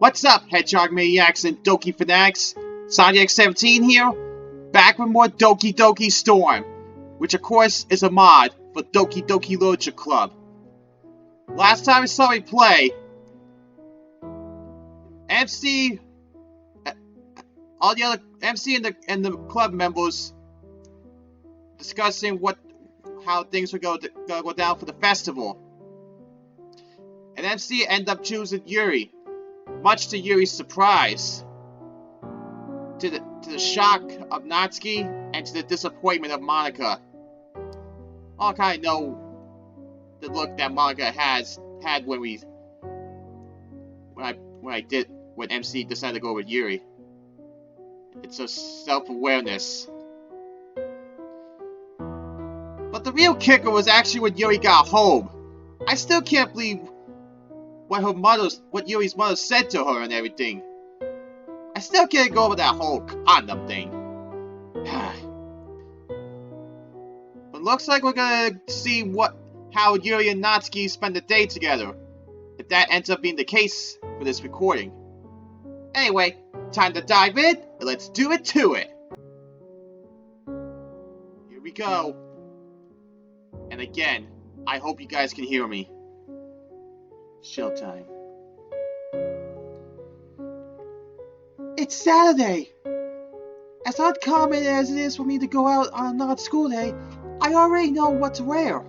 What's up, Hedgehog Maniacs and Doki Fanatics? Sonic17 here, back with more Doki Storm, which of course is a mod for Doki Literature Club. Last time I saw me play, MC, all the other MC and the club members discussing how things were going to go down for the festival. And MC ended up choosing Yuri, much to Yuri's surprise, to the shock of Natsuki, and to the disappointment of Monica. All kind of know the look that Monica had when MC decided to go with Yuri. It's a self-awareness. But the real kicker was actually when Yuri got home. I still can't believe what Yuri's mother said to her and everything. I still can't go over that whole condom thing. But looks like we're gonna see how Yuri and Natsuki spend the day together, if that ends up being the case for this recording. Anyway, time to dive in, and let's do it to it. Here we go. And again, I hope you guys can hear me. Showtime. It's Saturday! As uncommon as it is for me to go out on a non-school day, I already know what to wear.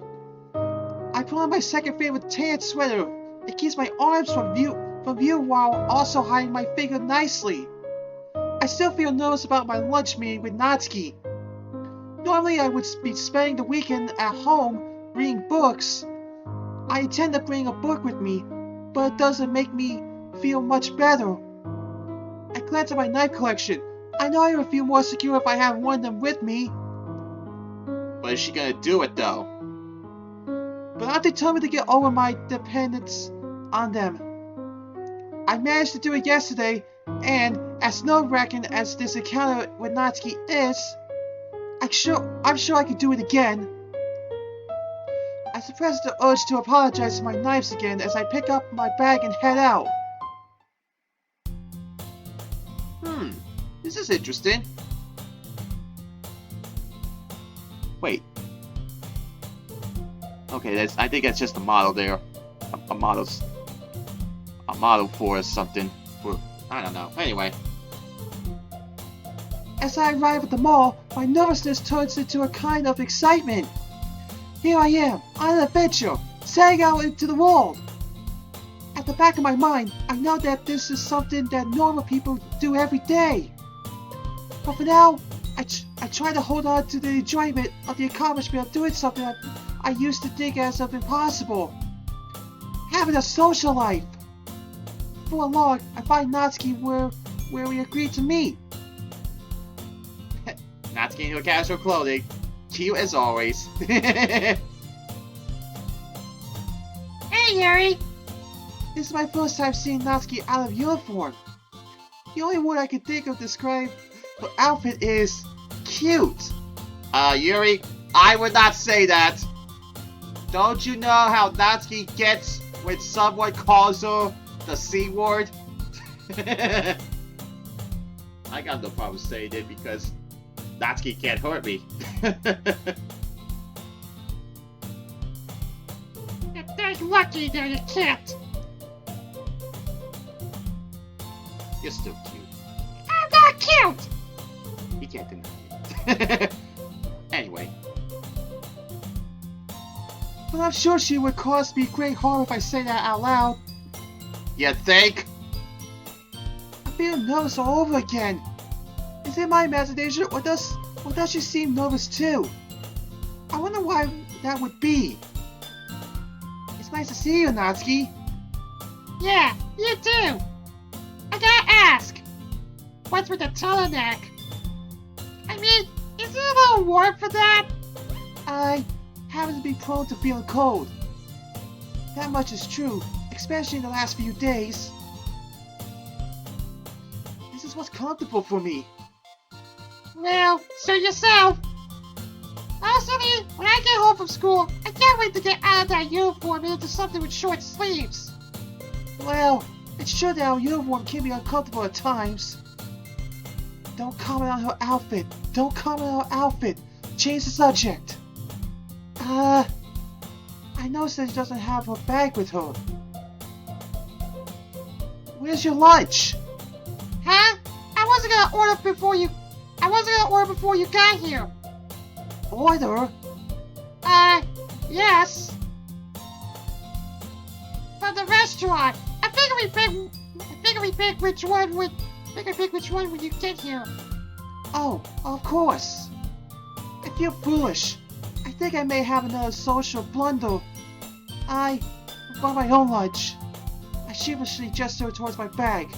I put on my second favorite tan sweater. It keeps my arms from view while also hiding my figure nicely. I still feel nervous about my lunch meeting with Natsuki. Normally I would be spending the weekend at home reading books. I intend to bring a book with me, but it doesn't make me feel much better. I glance at my knife collection. I know I would feel more secure if I had one of them with me. But is she gonna do it though? But I'm determined to get over my dependence on them. I managed to do it yesterday, and as nerve-wracking as this encounter with Natsuki is, I'm sure I could do it again. I suppress the urge to apologize for my knives again as I pick up my bag and head out. This is interesting. Wait. Okay, I think that's just a model there. A model for something. I don't know. Anyway. As I arrive at the mall, my nervousness turns into a kind of excitement. Here I am, on an adventure, setting out into the world. At the back of my mind, I know that this is something that normal people do every day. But for now, I try to hold on to the enjoyment of the accomplishment of doing something I used to think as of impossible. Having a social life. Before long, I find Natsuki where we agreed to meet. Natsuki in her casual clothing. Cute as always. Hey, Yuri! This is my first time seeing Natsuki out of uniform. The only word I can think of to describe her outfit is cute. Yuri, I would not say that. Don't you know how Natsuki gets when someone calls her the C word? I got no problem saying it because Natsuki can't hurt me. You're dang lucky that you can't. You're still cute. I'm not cute! You can't deny it. Anyway. But I'm sure she would cause me great harm if I say that out loud. You think? I'm feeling nervous all over again. Is it my imagination, or does she seem nervous too? I wonder why that would be. It's nice to see you, Natsuki. Yeah, you too. I gotta ask, what's with the turtleneck? I mean, is it a little warm for that? I happen to be prone to feeling cold. That much is true, especially in the last few days. This is what's comfortable for me. Well, suit yourself. Honestly, when I get home from school, I can't wait to get out of that uniform and into something with short sleeves. Well, It's sure that our uniform can be uncomfortable at times. Don't comment on her outfit. Don't comment on her outfit. Change the subject. I noticed that she doesn't have her bag with her. Where's your lunch? Huh? I wasn't gonna order before you got here. Order? Yes. From the restaurant. I figure we pick which one when you get here. Oh, of course. I feel foolish. I think I may have another social blunder. I brought my own lunch. I sheepishly gestured towards my bag.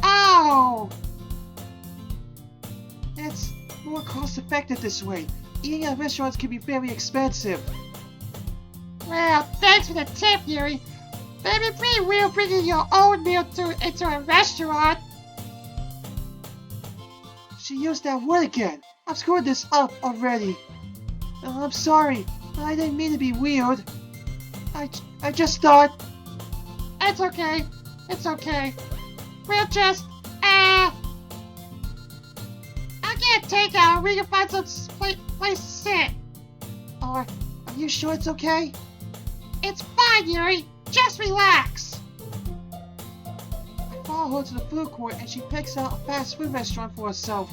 Oh! It's more cost-effective this way. Eating at restaurants can be very expensive. Well, thanks for the tip, Yuri. That'd be pretty weird bringing your own meal into a restaurant. She used that word again. I've screwed this up already. I'm sorry. I didn't mean to be weird. I just thought... It's okay. It's okay. We'll just, I'll get takeout and we can find some place to sit. Are you sure it's okay? It's fine, Yuri. Just relax. I follow her to the food court and she picks out a fast food restaurant for herself.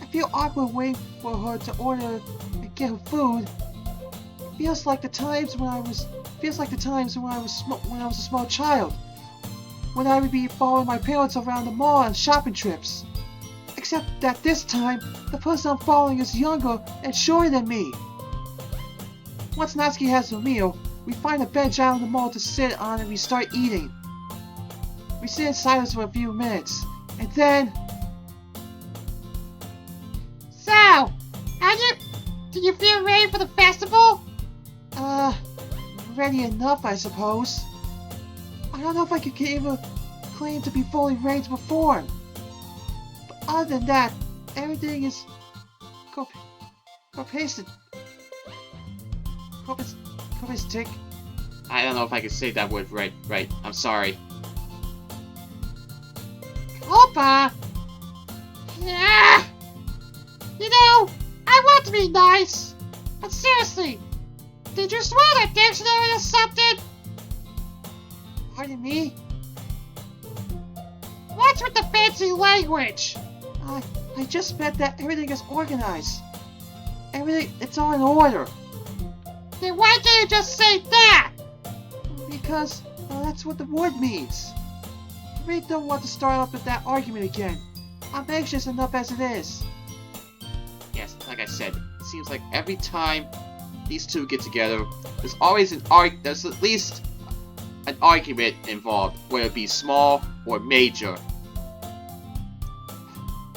I feel awkward waiting for her to order and get her food. It feels like the times when I was a small child, when I would be following my parents around the mall on shopping trips. Except that this time, the person I'm following is younger and shorter than me. Once Natsuki has her meal, we find a bench out in the mall to sit on and we start eating. We sit in silence for a few minutes, and then... So, do you feel ready for the festival? Ready enough, I suppose. I don't know if I could ever claim to be fully ready to perform. But other than that, everything is... copacetic. I don't know if I can say that word right. I'm sorry. Opa! Yeah! You know, I want to be nice, but seriously, did you swallow that dictionary or something? Pardon me? What's with the fancy language? I just meant that everything is organized. It's all in order. Then why can't you just say that? Because that's what the word means. I really don't want to start off with that argument again. I'm anxious enough as it is. Yes, like I said, it seems like every time these two get together, there's at least an argument involved, whether it be small or major.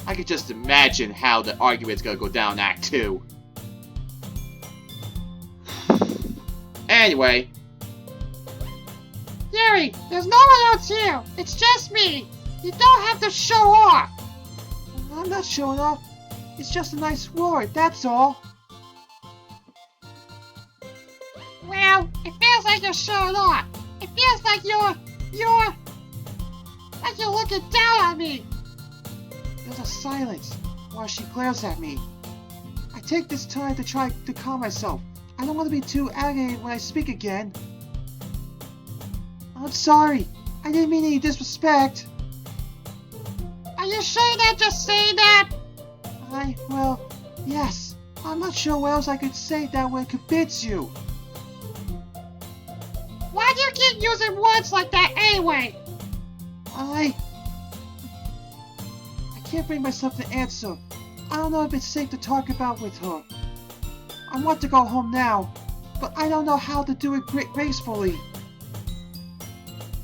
I could just imagine how the argument's gonna go down in Act 2. Anyway. Yuri, there's no one else here. It's just me. You don't have to show off. I'm not showing off. It's just a nice word, that's all. Well, it feels like you're showing off. It feels like you're looking down on me. There's a silence while she glares at me. I take this time to try to calm myself. I don't want to be too agitated when I speak again. I'm sorry. I didn't mean any disrespect. Are you sure you're not just saying that? Well, yes. I'm not sure what else I could say that would convince you. Why do you keep using words like that anyway? I can't bring myself to answer. I don't know if it's safe to talk about with her. I want to go home now, but I don't know how to do it gracefully.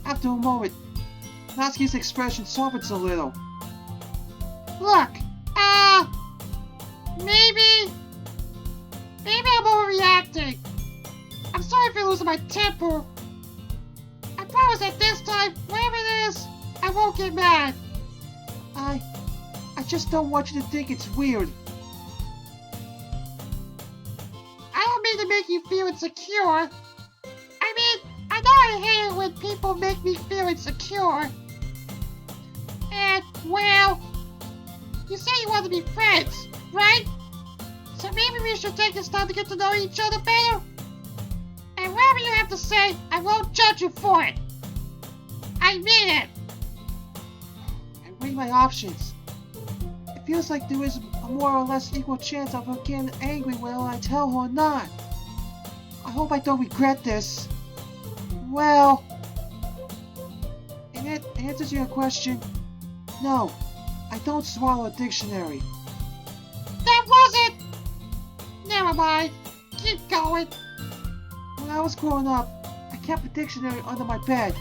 After a moment, Natsuki's expression softens a little. Look, maybe I'm overreacting. I'm sorry for losing my temper. I promise that this time, whatever it is, I won't get mad. I just don't want you to think it's weird. I don't mean to make you feel insecure. I mean, I know I hate it when people make me feel insecure. And, well, you say you want to be friends, right? So maybe we should take this time to get to know each other better? And whatever you have to say, I won't judge you for it. I mean it. I weigh my options. It feels like there is a more or less equal chance of her getting angry whether I tell her or not. I hope I don't regret this. Well, in answer to your question, no, I don't swallow a dictionary. That was it. Never mind. Keep going. When I was growing up, I kept a dictionary under my bed.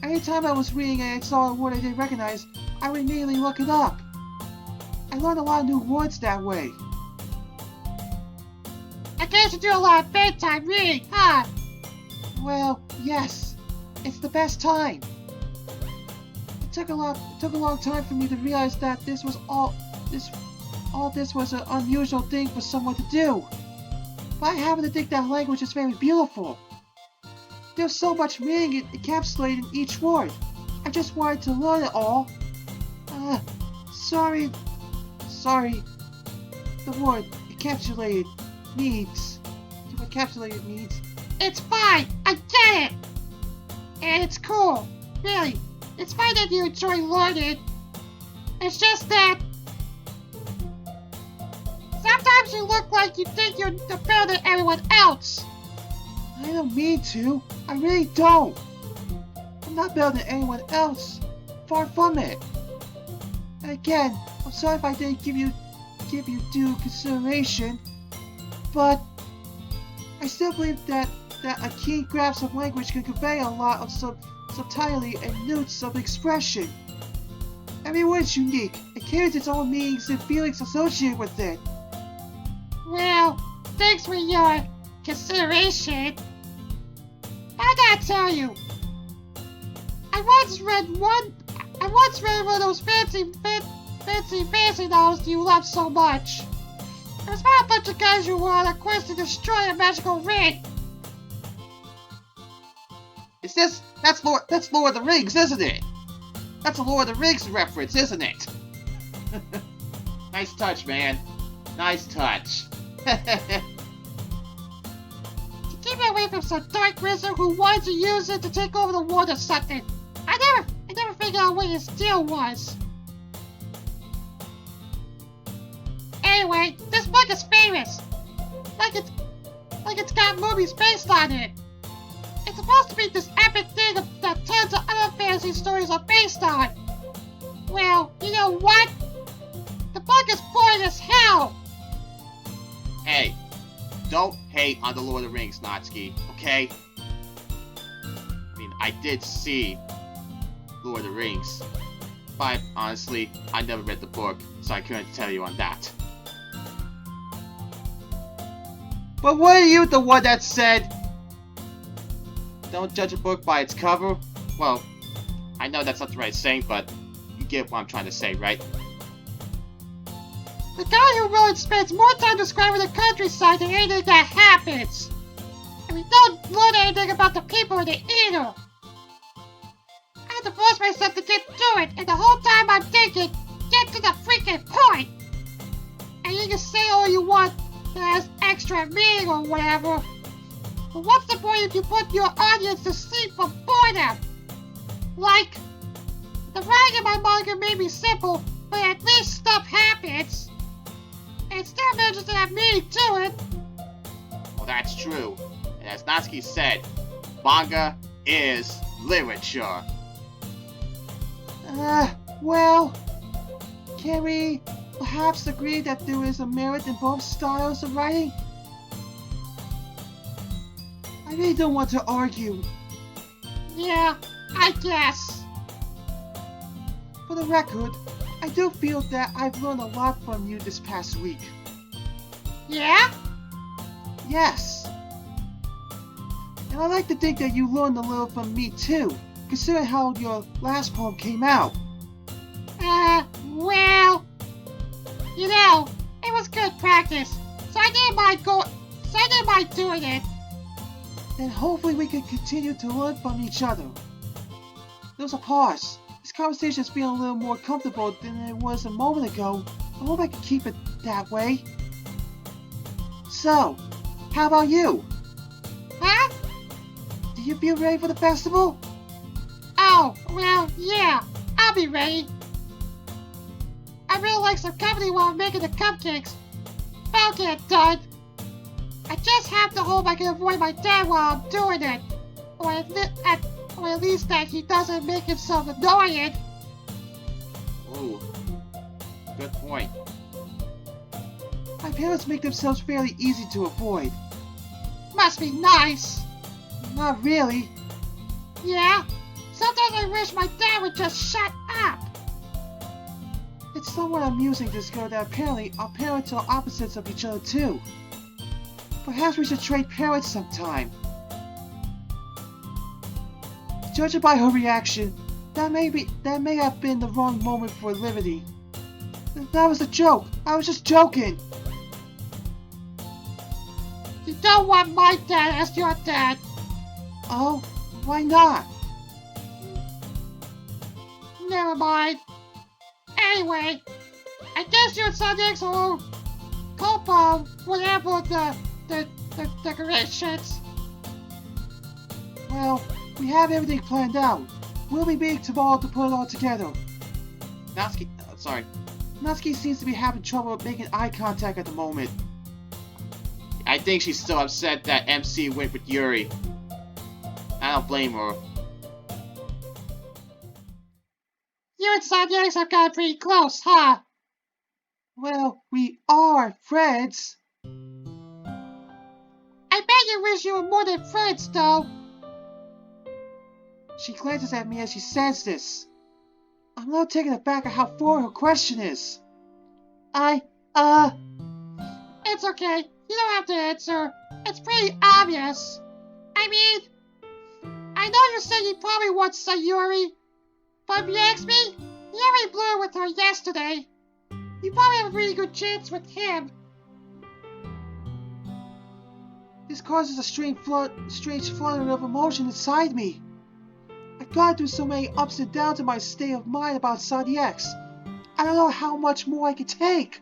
Anytime I was reading and I saw a word I didn't recognize, I would immediately look it up. I learned a lot of new words that way. I guess you do a lot of bedtime reading, huh? Well, yes. It's the best time. It took a long time for me to realize that this was an unusual thing for someone to do. But I happen to think that language is very beautiful. There's so much meaning encapsulated in each word. I just wanted to learn it all. Sorry. The word encapsulated needs. It's fine. I get it. And it's cool. Really. It's fine that you enjoy learning. It's just that sometimes you look like you think you're better than everyone else. I don't mean to. I really don't. I'm not better than anyone else. Far from it. And again, I'm sorry if I didn't give you due consideration, but I still believe that a keen grasp of language can convey a lot of subtlety and nuance of expression. Every word is unique and carries its own meanings and feelings associated with it. Well, thanks for your consideration. I gotta tell you, I once read one of those fancy novels you love so much. It was about a bunch of guys who were on a quest to destroy a magical ring. That's Lord of the Rings, isn't it? That's a Lord of the Rings reference, isn't it? Nice touch, man. Nice touch. To keep me away from some dark wizard who wanted to use it to take over the world or something. I never figured out what his deal was. Anyway, this book is famous. Like it's got movies based on it. It's supposed to be this epic thing that tons of other fantasy stories are based on. Well, you know what? The book is boring as hell. Hey, don't hate on the Lord of the Rings, Natsuki, okay? I mean, I did see Lord of the Rings, but honestly, I never read the book, so I couldn't tell you on that. But were you the one that said, don't judge a book by its cover? Well, I know that's not the right saying, but you get what I'm trying to say, right? The guy who wrote spends more time describing the countryside than anything that happens. And we don't learn anything about the people in it either. I had to force myself to get through it, and the whole time I'm thinking, get to the freaking point! And you can say all you want that has extra meaning or whatever. But what's the point if you put your audience to sleep from boredom? Like, the writing in my manga may be simple, but at least stuff happens. And it still manages to have meaning to it. Well, that's true. And as Natsuki said, manga is literature. Well, can we perhaps agree that there is a merit in both styles of writing? I really don't want to argue. Yeah, I guess. For the record, I do feel that I've learned a lot from you this past week. Yeah? Yes. And I like to think that you learned a little from me too, considering how your last poem came out. Well, you know, it was good practice, so I didn't mind doing it. then hopefully we can continue to learn from each other. There's a pause. This conversation is feeling a little more comfortable than it was a moment ago. I hope I can keep it that way. So, how about you? Huh? Do you feel ready for the festival? Oh, well, yeah, I'll be ready. I really like some company while I'm making the cupcakes. I'll get it done. I just have to hope I can avoid my dad while I'm doing it. Or at least that he doesn't make himself annoying. Ooh, good point. My parents make themselves fairly easy to avoid. Must be nice. Not really. Yeah? Sometimes I wish my dad would just shut up. It's somewhat amusing to discover that apparently our parents are opposites of each other too. Perhaps we should trade parents sometime. Judging by her reaction, that may have been the wrong moment for liberty. That was a joke. I was just joking. You don't want my dad as your dad. Oh, why not? Never mind. Anyway, I guess you and Sonic will cope on whatever the decorations. Well, we have everything planned out. We'll be meeting tomorrow to put it all together. Natsuki seems to be having trouble making eye contact at the moment. I think she's still upset that MC went with Yuri. I don't blame her. You and Sonic have gotten pretty close, huh? Well, we are friends. I bet you wish you were more than friends, though. She glances at me as she says this. I'm now taken aback at how foreign her question is. It's okay. You don't have to answer. It's pretty obvious. I mean, I know you said you probably want Sayuri, but if you ask me, you already blew it with her yesterday. You probably have a really good chance with him. This causes a strange fluttering of emotion inside me. I've gone through so many ups and downs in my state of mind about Saudi X. I don't know how much more I can take.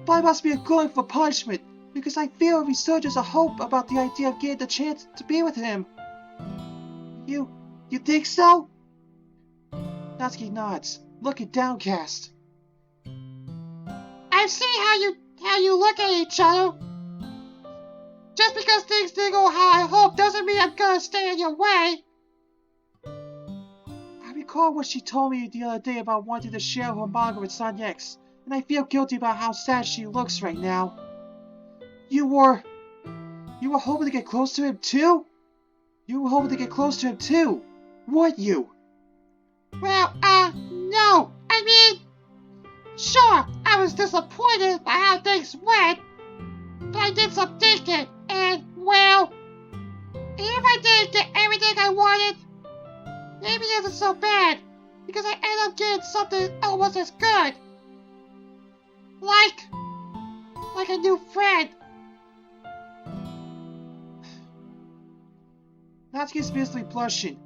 But I must be a glutton for punishment, because I feel a resurgence of hope about the idea of getting the chance to be with him. You think so? Natsuki nods, looking downcast. I've seen how you look at each other. Just because things didn't go how I hoped doesn't mean I'm gonna stay in your way. I recall what she told me the other day about wanting to share her manga with Sanyex, and I feel guilty about how sad she looks right now. You were hoping to get close to him too? You were hoping to get close to him too, weren't you? Well, no. I mean, sure, I was disappointed by how things went, but I did some thinking, and, well, even if I didn't get everything I wanted, maybe it isn't so bad, because I ended up getting something almost as good. Like a new friend. Natsuki is visibly blushing,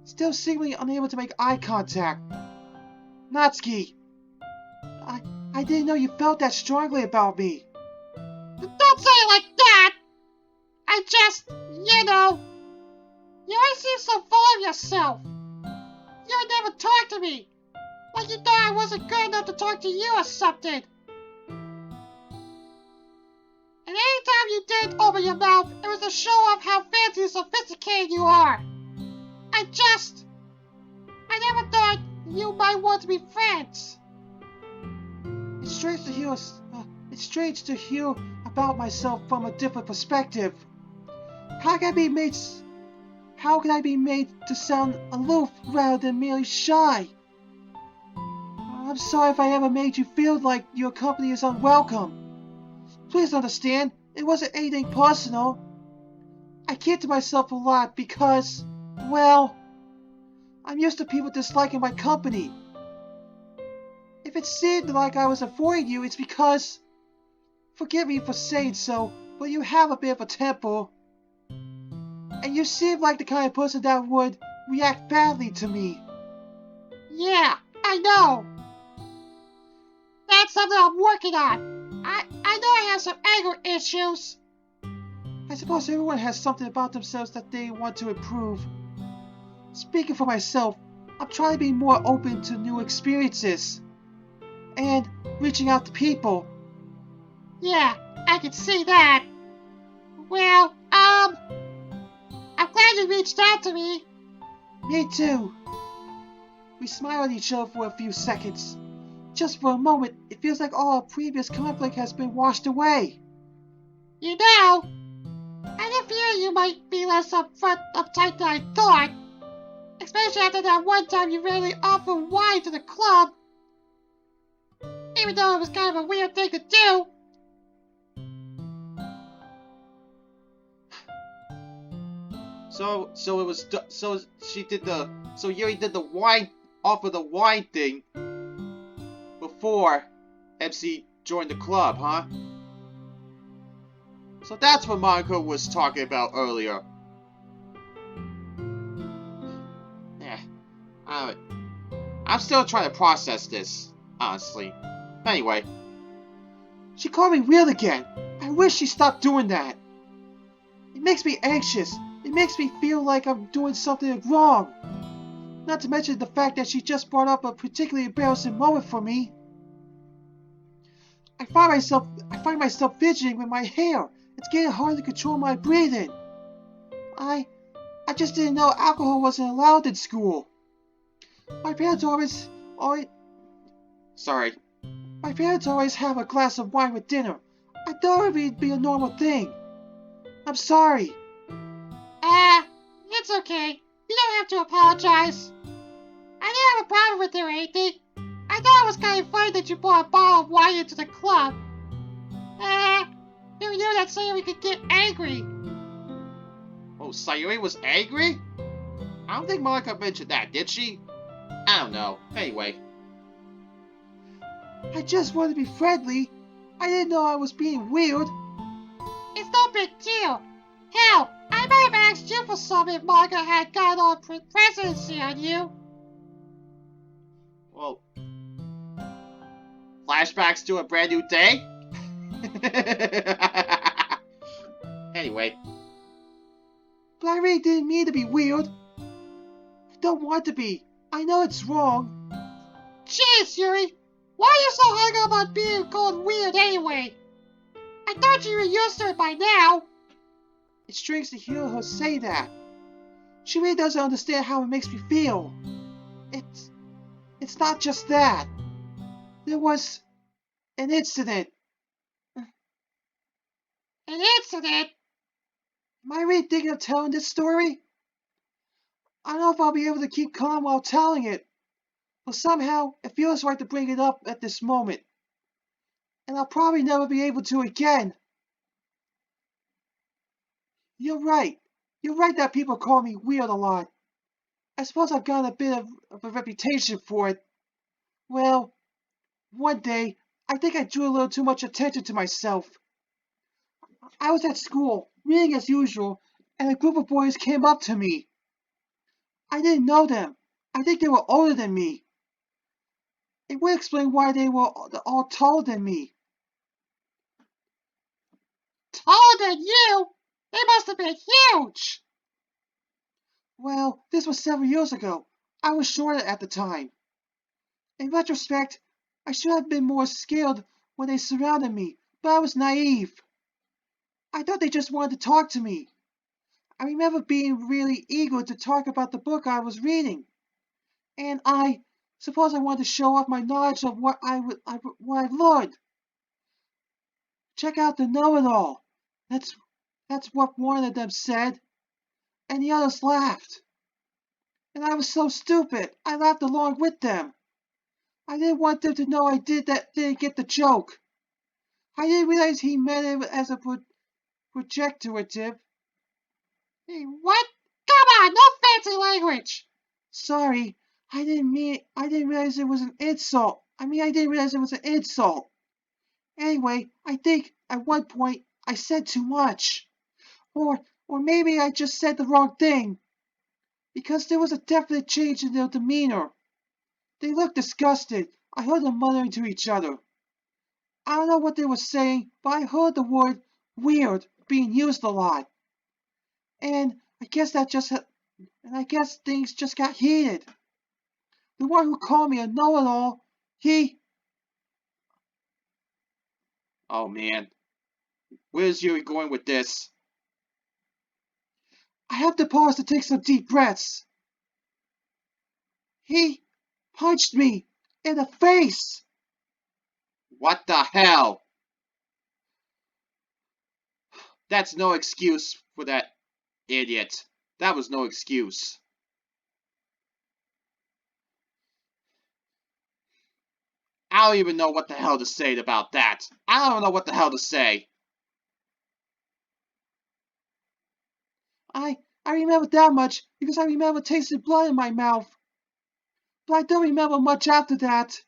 still seemingly unable to make eye contact. Natsuki, I didn't know you felt that strongly about me. Don't say it like that! I just, you always seem so full of yourself. You would never talk to me, like you thought I wasn't good enough to talk to you or something. And anytime you did open your mouth, it was to show off how fancy and sophisticated you are. I never thought you might want to be friends. It's strange to hear about myself from a different perspective. How can I be made to sound aloof rather than merely shy? I'm sorry if I ever made you feel like your company is unwelcome. Please understand, it wasn't anything personal. I keep to myself a lot because, well, I'm used to people disliking my company. If it seemed like I was avoiding you, it's because... Forgive me for saying so, but you have a bit of a temper. And you seem like the kind of person that would react badly to me. Yeah, I know. That's something I'm working on. I know I have some anger issues. I suppose everyone has something about themselves that they want to improve. Speaking for myself, I'm trying to be more open to new experiences. And reaching out to people. Yeah, I can see that. Well, I'm glad you reached out to me. Me too. We smile at each other for a few seconds. Just for a moment, it feels like all our previous conflict has been washed away. You know, I had a feeling you might be less uptight than I thought. Especially after that one time you really offered wine to the club. Even though it was kind of a weird thing to do. So Yuri did the wine, offer the wine thing before MC joined the club, huh? So that's what Monica was talking about earlier. Yeah, I'm still trying to process this, honestly. Anyway. She called me weird again. I wish she stopped doing that. It makes me anxious. It makes me feel like I'm doing something wrong. Not to mention the fact that she just brought up a particularly embarrassing moment for me. I find myself fidgeting with my hair. It's getting hard to control my breathing. I just didn't know alcohol wasn't allowed in school. My parents always Sorry. My parents always have a glass of wine with dinner. I thought it would be a normal thing. I'm sorry. It's okay. You don't have to apologize. I didn't have a problem with it or anything. I thought it was kind of funny that you brought a bottle of wine into the club. You knew that Sayuri could get angry. Oh, Sayuri was angry? I don't think Monica mentioned that, did she? I don't know. Anyway. I just wanted to be friendly. I didn't know I was being weird. It's no big deal. Hell, I might have asked you for some if Monica had gotten all presidency on you. Well, flashbacks to a brand new day? Anyway. But I really didn't mean to be weird. I don't want to be. I know it's wrong. Jeez, Yuri. Why are you so hung up on being called weird anyway? I thought you were used to it by now. It's strange to hear her say that. She really doesn't understand how it makes me feel. It's not just that. There was an incident. An incident? Am I really thinking of telling this story? I don't know if I'll be able to keep calm while telling it, but somehow it feels right to bring it up at this moment. And I'll probably never be able to again. You're right. You're right that people call me weird a lot. I suppose I've gotten a bit of a reputation for it. Well, one day, I think I drew a little too much attention to myself. I was at school, reading as usual, and a group of boys came up to me. I didn't know them. I think they were older than me. It would explain why they were all taller than me. Taller than you? They must have been huge. Well, this was several years ago. I was shorter at the time. In retrospect, I should have been more skilled when they surrounded me, but I was naive. I thought they just wanted to talk to me. I remember being really eager to talk about the book I was reading. And I suppose I wanted to show off my knowledge of what I've learned. Check out the know-it-all. That's what one of them said. And the others laughed. And I was so stupid, I laughed along with them. I didn't want them to know I didn't get the joke. I didn't realize he meant it as a projectorative. Hey, what? Come on, no fancy language. Sorry, I didn't realize it was an insult. I didn't realize it was an insult. Anyway, I think at one point I said too much. Or Or maybe I just said the wrong thing. Because there was a definite change in their demeanor. They looked disgusted. I heard them muttering to each other. I don't know what they were saying, but I heard the word weird being used a lot. And I guess things just got heated. The one who called me a know-it-all, Oh man. Where's Yuri going with this? I have to pause to take some deep breaths. He punched me in the face. What the hell? That's no excuse for that idiot. That was no excuse. I don't even know what the hell to say about that. I don't know what the hell to say. I remember that much because I remember tasting blood in my mouth. But I don't remember much after that.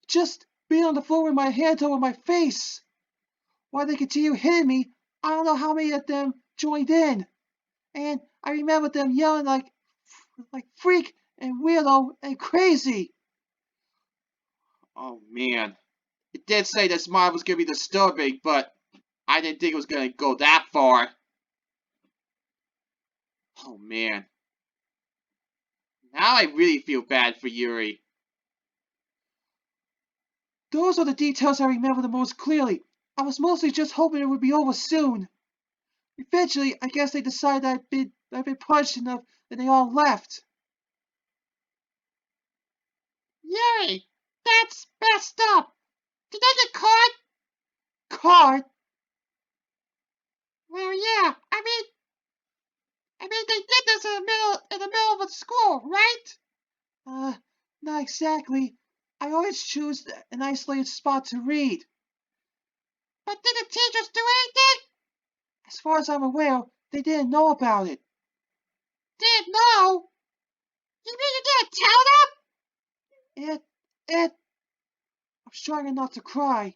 Just being on the floor with my hands over my face. While they continued hitting me, I don't know how many of them joined in. And I remember them yelling like freak and weirdo and crazy. Oh man. It did say that smile was gonna be disturbing, but I didn't think it was gonna go that far. Oh man. Now I really feel bad for Yuri. Those are the details I remember the most clearly. I was mostly just hoping it would be over soon. Eventually, I guess they decided I'd been punched enough that they all left. Yuri, that's messed up. Did they get caught? Caught? Well, yeah. I mean, they did this in the middle of a school, right? Not exactly. I always choose an isolated spot to read. But did the teachers do anything? As far as I'm aware, they didn't know about it. Didn't know? You mean you didn't tell them? I'm trying not to cry.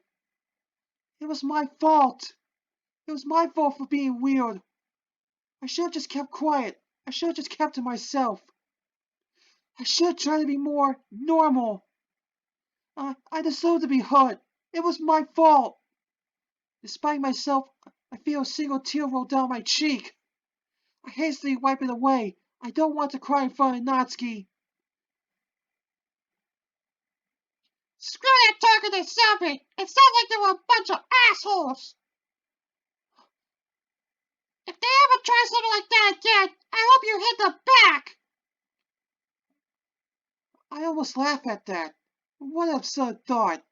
It was my fault. It was my fault for being weird. I should have just kept quiet. I should have just kept to myself. I should try to be more normal. I deserve to be hurt. It was my fault. Despite myself, I feel a single tear roll down my cheek. I hastily wipe it away. I don't want to cry in front of Natsuki. Screw that talking to Selby. It sounds like they were a bunch of assholes. If they ever try something like that again, I hope you hit them back. I almost laugh at that. What an absurd thought.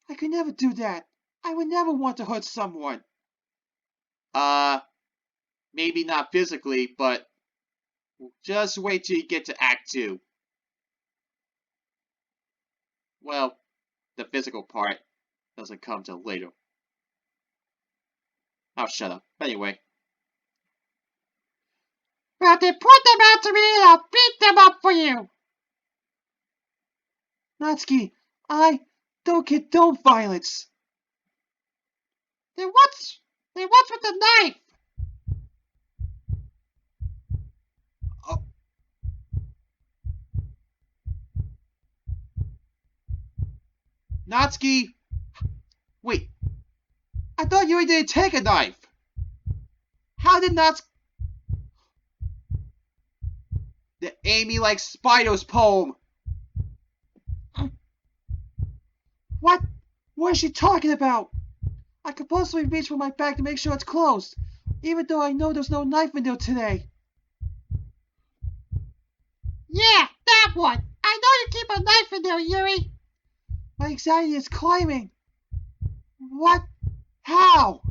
I could never do that. I would never want to hurt someone. Maybe not physically, but just wait till you get to Act 2. Well, the physical part doesn't come till later. Oh, shut up. Anyway. Well, they point them out to me and I'll beat them up for you. Natsuki, I don't condone violence. Then what's with the knife? Oh. Natsuki! Wait. I thought Yuri didn't take a knife. How did Natsuki... The Amy Likes Spiders poem. What? What is she talking about? I compulsively reach for my bag to make sure it's closed, even though I know there's no knife in there today. Yeah, that one. I know you keep a knife in there, Yuri. My anxiety is climbing. What? How?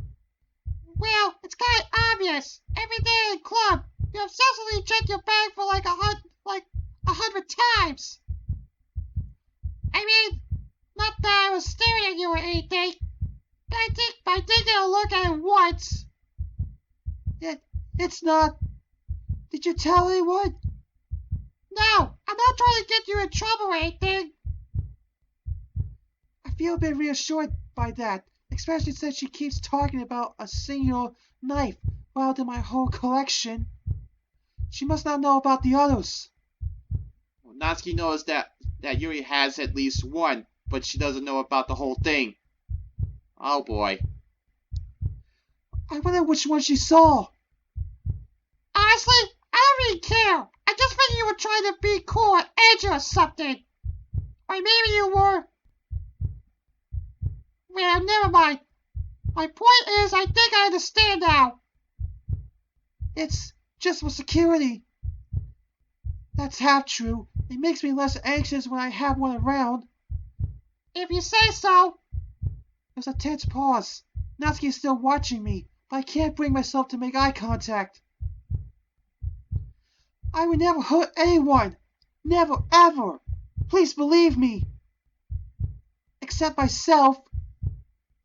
Well, it's kind of obvious. Every day in club, you obsessively check your bag for like 100 times. I mean, not that I was staring at you or anything, but I did get a look at it once. It's not. Did you tell anyone? No, I'm not trying to get you in trouble or anything. I feel a bit reassured by that, especially since she keeps talking about a singular knife filed in my whole collection. She must not know about the others. Well, Natsuki knows that Yuri has at least one, but she doesn't know about the whole thing. Oh boy. I wonder which one she saw. Honestly, I don't really care. I just figured you were trying to be cool or edgy or something. Or maybe you were. Well, never mind. My point is, I think I understand now. It's just for security. That's half true. It makes me less anxious when I have one around. If you say so. There's a tense pause. Natsuki is still watching me, but I can't bring myself to make eye contact. I would never hurt anyone. Never, ever. Please believe me. Except myself.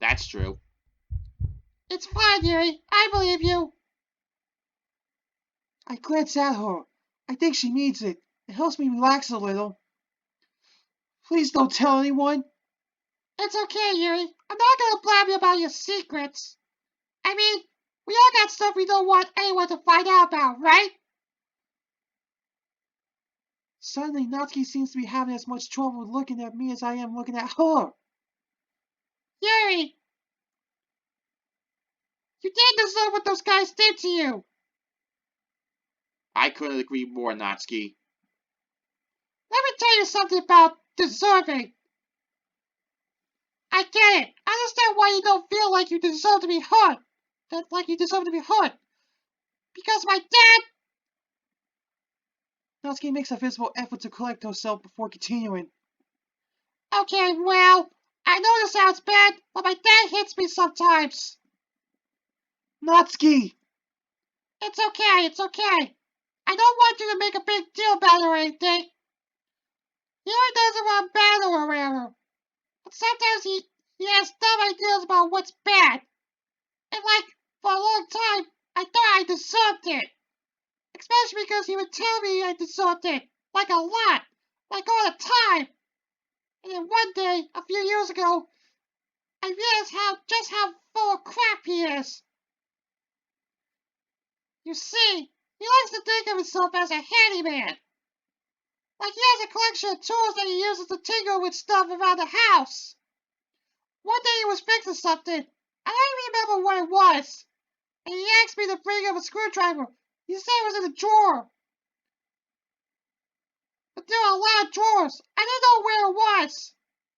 That's true. It's fine, Yuri. I believe you. I glance at her. I think she needs it. It helps me relax a little. Please don't tell anyone. It's okay, Yuri. I'm not gonna blab you about your secrets. I mean, we all got stuff we don't want anyone to find out about, right? Suddenly, Natsuki seems to be having as much trouble looking at me as I am looking at her. Yuri! You didn't deserve what those guys did to you. I couldn't agree more, Natsuki. Let me tell you something about deserving. I get it. I understand why you don't feel like you deserve to be hurt. Because my dad... Natsuki makes a visible effort to collect herself before continuing. Okay, well, I know this sounds bad, but my dad hits me sometimes. Natsuki! It's okay. I don't want you to make a big deal about it or anything. Yuri doesn't want battle around her. But sometimes he has dumb ideas about what's bad. And for a long time, I thought I deserved it. Especially because he would tell me I deserved it. Like a lot. Like all the time. And then one day, a few years ago, I realized just how full of crap he is. You see, he likes to think of himself as a handyman. Like he has a collection of tools that he uses to tinker with stuff around the house. One day he was fixing something. I don't remember what it was. And he asked me to bring him a screwdriver. He said it was in a drawer. But there are a lot of drawers. I didn't know where it was.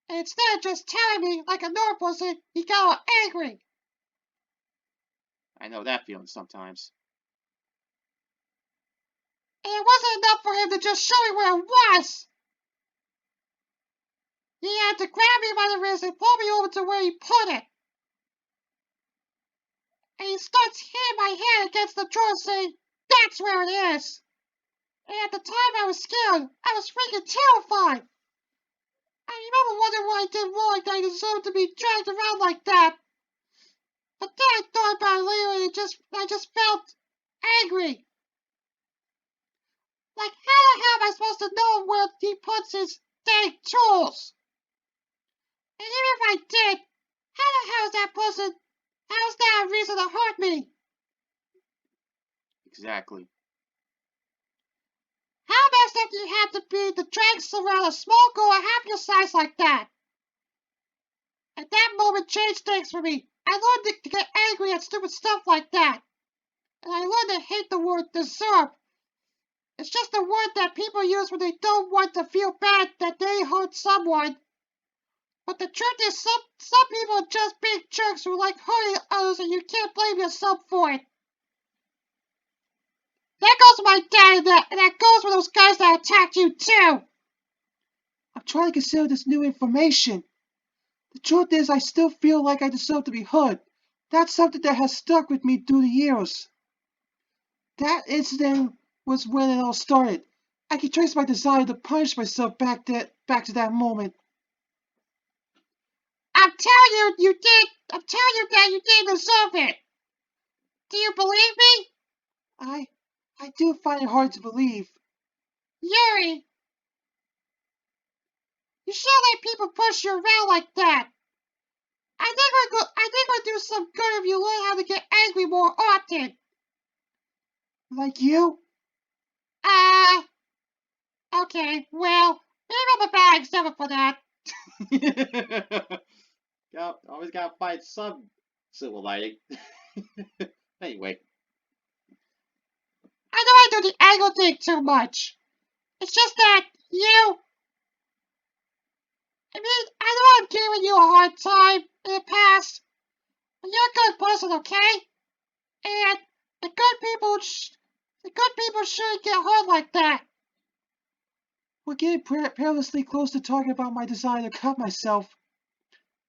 And instead of just telling me like a normal person, he got all angry. I know that feeling sometimes. And it wasn't enough for him to just show me where it was. He had to grab me by the wrist and pull me over to where he put it. And he starts hitting my head against the drawer saying, "That's where it is." And at the time I was scared. I was freaking terrified. I remember wondering what I did wrong that I deserved to be dragged around like that. But then I thought about it later and I just felt angry. Like, how the hell am I supposed to know where he puts his dang tools? And even if I did, how the hell is that a reason to hurt me? Exactly. How messed up do you have to be to drag around a small girl half your size like that? At that moment changed things for me. I learned to get angry at stupid stuff like that. And I learned to hate the word deserve. It's just a word that people use when they don't want to feel bad that they hurt someone. But the truth is some people are just big jerks who like hurting others and you can't blame yourself for it. That goes for my dad and that goes for those guys that attacked you too. I'm trying to consider this new information. The truth is, I still feel like I deserve to be hurt. That's something that has stuck with me through the years. That incident was when it all started. I can trace my desire to punish myself back to that moment. I'm telling you that you didn't deserve it. Do you believe me? I do find it hard to believe. Yuri, you shouldn't let people push you around like that. I think it would do some good if you learn how to get angry more often. Like you? Okay, well, maybe I'm a bad example for that. Yep, always gotta find some silver lining. Anyway. I know I do the angle thing too much. It's just that I know I've given you a hard time in the past, but you're a good person, okay? And the good people shouldn't get hurt like that. We're getting perilously close to talking about my desire to cut myself.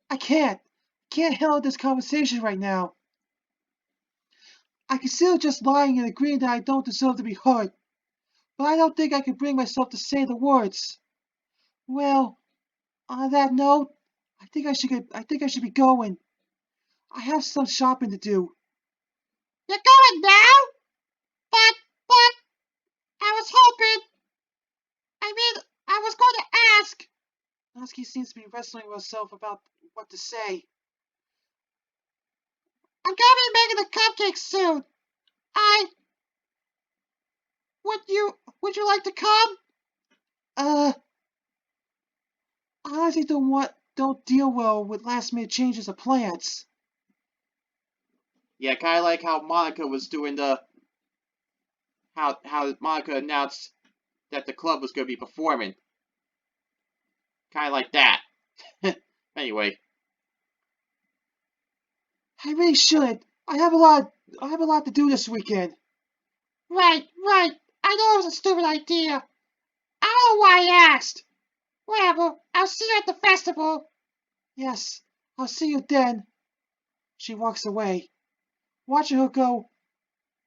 I can't handle this conversation right now. I consider just lying and agreeing that I don't deserve to be hurt, but I don't think I can bring myself to say the words. Well, on that note, I think I should be going. I have some shopping to do. You're going now? But, I was hoping, I was going to ask. Natsuki seems to be wrestling with herself about what to say. I'm gonna be making the cupcakes soon. Would you like to come? I honestly don't deal well with last minute changes of plans. Yeah, kinda like how Monica was doing how Monica announced that the club was gonna be performing. Kinda like that. Anyway. I really should. I have a lot to do this weekend. Right. I know it was a stupid idea. I don't know why I asked. Whatever. I'll see you at the festival. Yes, I'll see you then. She walks away. Watching her go,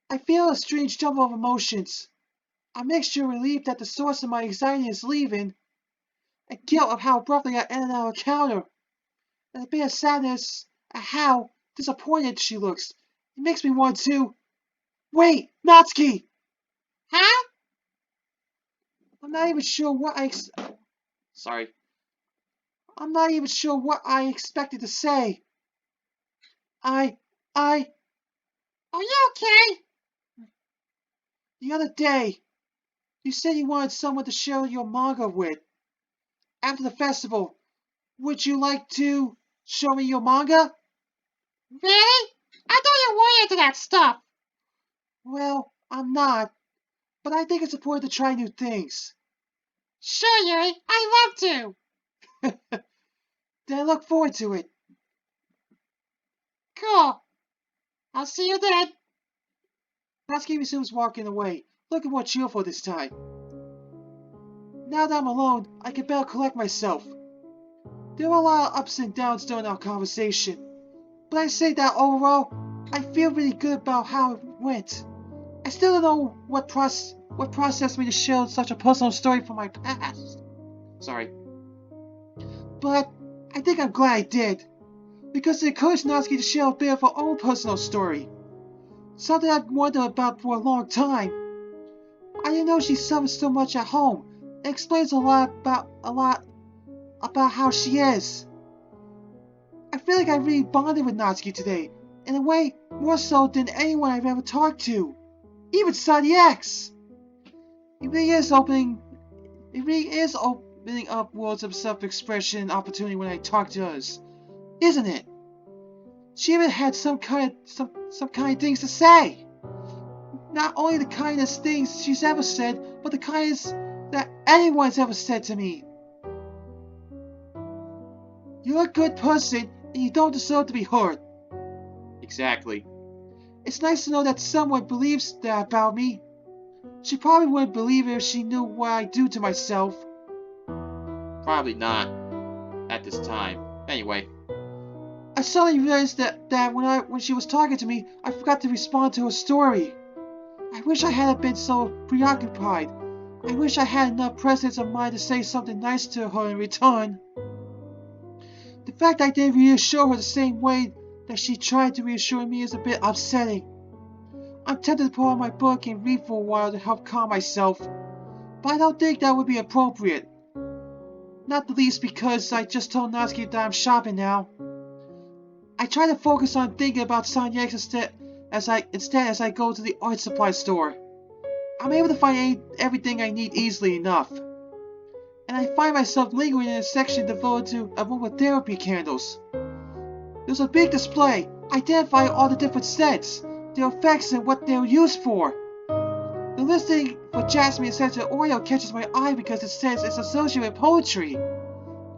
I feel a strange jumble of emotions. A mixture of relief that the source of my anxiety is leaving, and guilt of how abruptly I ended our encounter, and a bit of sadness at how disappointed she looks. It makes me want to... Wait, Natsuki! Huh? I'm not even sure what Sorry. I'm not even sure what I expected to say. I... Are you okay? The other day, you said you wanted someone to share your manga with. After the festival, would you like to show me your manga? Really? I thought you were into that stuff. Well, I'm not, but I think it's important to try new things. Sure, Yuri. I'd love to. Then I look forward to it. Cool. I'll see you then. Natsuki resumes walking away, looking more cheerful this time. Now that I'm alone, I can better collect myself. There were a lot of ups and downs during our conversation, but I say that overall, I feel really good about how it went. I still don't know what processed me to share such a personal story from my past. Sorry. But I think I'm glad I did, because it encouraged Natsuki to share a bit of her own personal story. Something I've wondered about for a long time. I didn't know she suffered so much at home. It explains a lot about how she is. I feel like I really bonded with Natsuki today, in a way more so than anyone I've ever talked to. Even Sunny X! It really is opening up worlds of self-expression and opportunity when I talk to others, isn't it? She even had some kind of things to say. Not only the kindest things she's ever said, but the kindest that anyone's ever said to me. You're a good person, and you don't deserve to be hurt. Exactly. It's nice to know that someone believes that about me. She probably wouldn't believe it if she knew what I do to myself. Probably not. At this time. Anyway. I suddenly realized that when she was talking to me, I forgot to respond to her story. I wish I hadn't been so preoccupied. I wish I had enough presence of mind to say something nice to her in return. The fact I didn't reassure her the same way that she tried to reassure me is a bit upsetting. I'm tempted to pull out my book and read for a while to help calm myself, but I don't think that would be appropriate. Not the least because I just told Natsuki that I'm shopping now. I try to focus on thinking about Sanyex instead as I go to the art supply store. I'm able to find everything I need easily enough. And I find myself lingering in a section devoted to aromatherapy candles. There's a big display, identifying all the different scents, their effects, and what they're used for. The listing for jasmine essential oil catches my eye because it says it's associated with poetry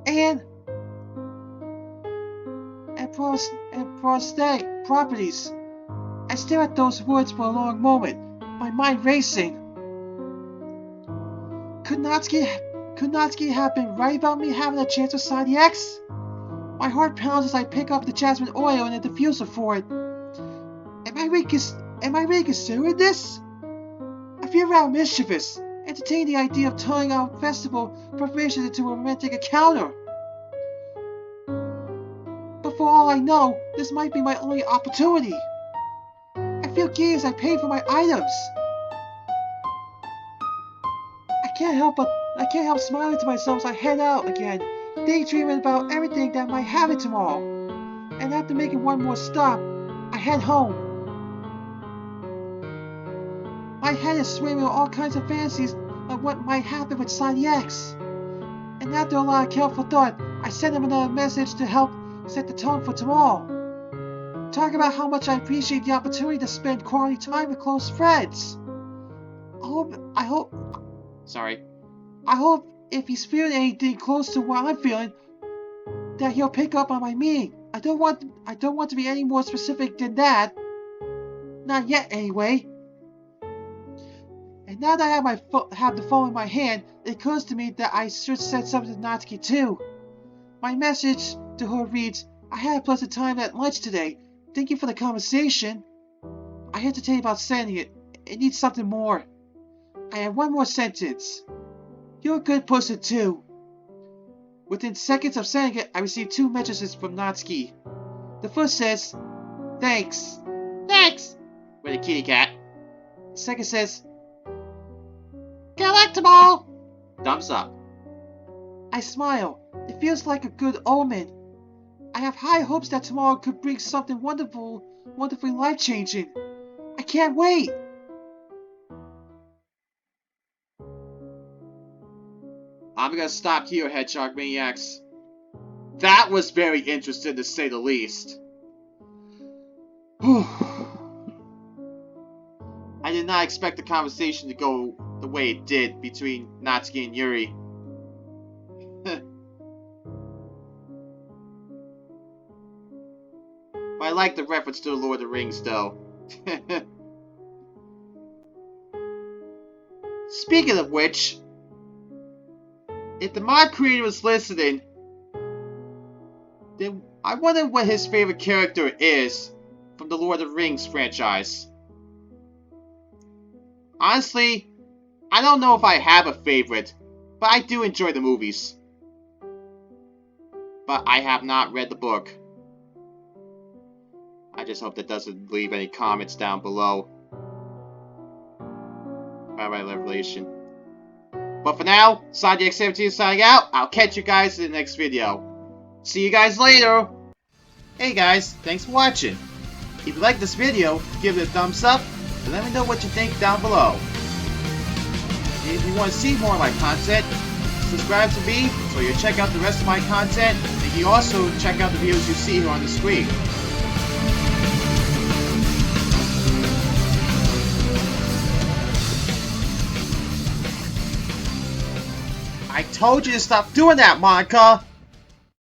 and prosthetic properties. I stare at those words for a long moment, my mind racing. Could Natsuki have been right about me having a chance with Side X? My heart pounds as I pick up the jasmine oil and a diffuser for it. Am I really considering this? I feel rather mischievous, entertaining the idea of turning our festival preparations into a romantic encounter. But for all I know, this might be my only opportunity. I feel giddy as I pay for my items. I can't help smiling to myself as I head out again, daydreaming about everything that might happen tomorrow. And after making one more stop, I head home. My head is swimming with all kinds of fantasies of what might happen with Side X. And after a lot of careful thought, I send him another message to help set the tone for tomorrow. Talk about how much I appreciate the opportunity to spend quality time with close friends. I hope if he's feeling anything close to what I'm feeling, that he'll pick up on my meaning. I don't want to be any more specific than that. Not yet, anyway. And now that I have the phone in my hand, it occurs to me that I should send something to Natsuki too. My message to her reads, I had a pleasant time at lunch today. Thank you for the conversation. I hesitate about sending it. It needs something more. I have one more sentence. You're a good person too. Within seconds of sending it, I received 2 messages from Natsuki. The first says, Thanks. Thanks. With a kitty cat. The second says, Good luck tomorrow. Thumbs up. I smile. It feels like a good omen. I have high hopes that tomorrow could bring something wonderfully life-changing. I can't wait. I'm gonna stop here, Hedgehog Maniacs. That was very interesting to say the least. I did not expect the conversation to go the way it did between Natsuki and Yuri. But I like the reference to the Lord of the Rings, though. Speaking of which, if the mod creator was listening, then I wonder what his favorite character is from the Lord of the Rings franchise. Honestly, I don't know if I have a favorite, but I do enjoy the movies. But I have not read the book. I just hope that doesn't leave any comments down below about my revelation. But for now, SideX17 is signing out. I'll catch you guys in the next video. See you guys later! Hey guys, thanks for watching. If you like this video, give it a thumbs up, and let me know what you think down below. And if you want to see more of my content, subscribe to me so you'll check out the rest of my content, and you can also check out the videos you see here on the screen. I told you to stop doing that, Monica!